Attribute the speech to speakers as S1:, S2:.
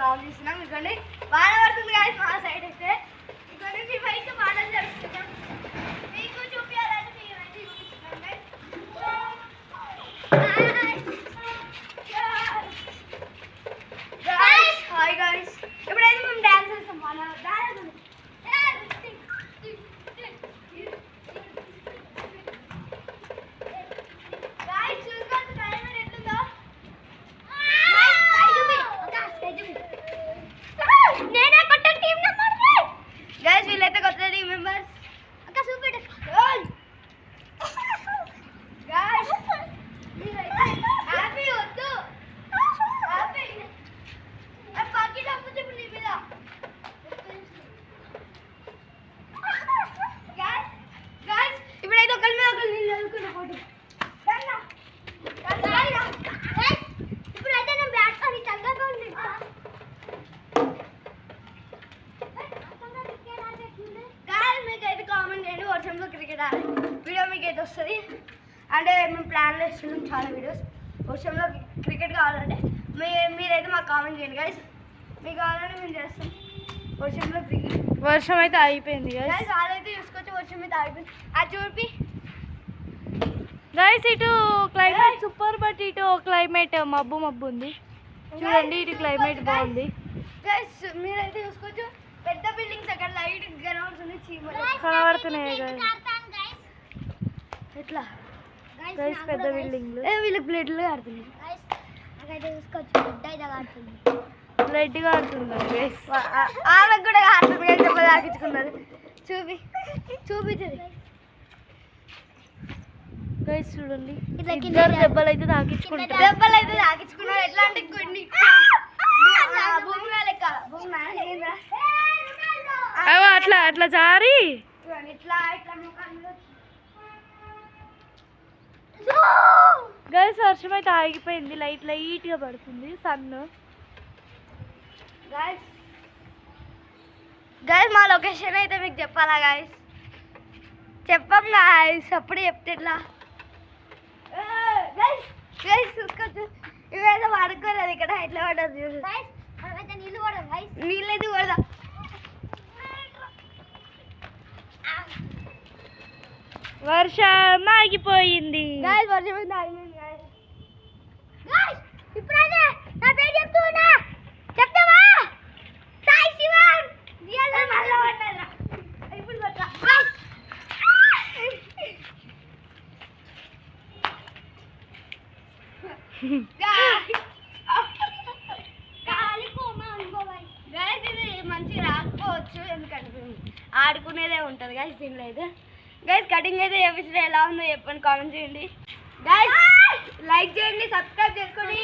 S1: Blog తీస్తున్నాం. ఇదిగోండి వాన పడుతుంది గాయస్ మా సైడ్ అయితే. ఇదిగోండి మేమైతే వానలు జరుపుతున్నాం. మీకు చూపించాలంటే మేమైతే చూపిస్తున్నాం గైస్. హాయ్ గైస్, ఇప్పుడైతే మేము డాన్స్ చేస్తాం. వాన వీళ్ళైతే కొత్త టీం మెంబర్స్. అక్క చూపెట్టు హ్యాపీ వద్దు హ్యాపీ పాకి డబ్బు నీ మీద. ఇప్పుడైతే ఒకరి మీద ఒకరు నీళ్ళు చదువుకున్న ఫోటో. ఇప్పుడైతే నేను బ్యాట్ కొని చల్లగా ఉంది. మీకైతే కామెంట్ చేయండి వర్షంలో క్రికెట్ ఆడే వీడియో మీకైతే వస్తుంది. అంటే మేము ప్లాన్ చేస్తున్నాం చాలా వీడియోస్. వర్షంలో క్రికెట్ కావాలంటే మీరైతే మాకు కామెంట్ చేయండి గైస్. మీకు కావాలంటే మేము చేస్తాం వర్షంలో క్రికెట్.
S2: వర్షం అయితే అయిపోయింది గైస్.
S1: వాళ్ళైతే చూసుకోవచ్చు వర్షం అయితే అయిపోయింది. అది చూపి
S2: గైస్, ఇటు క్లైమేట్ సూపర్, బట్ ఇటు క్లైమేట్ మబ్బు మబ్బు ఉంది. చూడండి ఇటు క్లైమేట్ బాగుంది
S1: గైస్. మీరైతే చూసుకోవచ్చు పెద్ద బిల్డింగ్స్ అక్కడ లైట్ కనబడుతుంది, చీమలు
S2: కనబడుతున్నాయి గైస్.
S1: ఎట్లా
S2: గైస్ పెద్ద బిల్డింగ్లు
S1: వీళ్ళకి బ్లడ్లు ఆడుతున్నాయి.
S2: Blood కాడుతుంది guys.
S1: ఆమెకు కూడా ఆడుతుంది కానీ దెబ్బ తాకించుకున్నారు. చూపించదు
S2: గైస్. చూడండి ఇద్దరు దెబ్బలు అయితే తాకించుకుంటారు.
S1: ఎట్లా అంటే కొన్ని భూమి లెక్క
S2: అట్లా అట్లా జారి
S1: ఇట్లా
S2: గైస్ వర్షం అయితే ఆగిపోయింది. లైట్ లైట్ గా పడుతుంది సన్.
S1: గైస్ మా లొకేషన్ అయితే మీకు చెప్పాలా గైస్? చెప్పాం గైస్, అప్పుడే చెప్తే ఎట్లా గైస్. చూసుకోవచ్చు ఇవేదో పడుకోలేదు ఇక్కడ, ఎట్లా పడదు నీళ్ళు అయితే పడదా.
S2: వర్షం ఆగిపోయింది
S1: గైస్. వర్షం అయితే ఆగిపోయింది గైస్. ఇప్పుడైతే నా పేరు చెప్తున్నా, చెప్తావా? సాయి శివన్ ఇప్పుడు ఇది మంచిగా రాకపోవచ్చు, ఎందుకంటే ఆడుకునేదే ఉంటుంది గైస్. దీనిలో అయితే గైస్ కటింగ్ అయితే చేపించడం ఎలా ఉందో చెప్పండి, కామెంట్ చేయండి గైస్. లైక్ చేయండి, సబ్స్క్రైబ్ చేసుకోండి.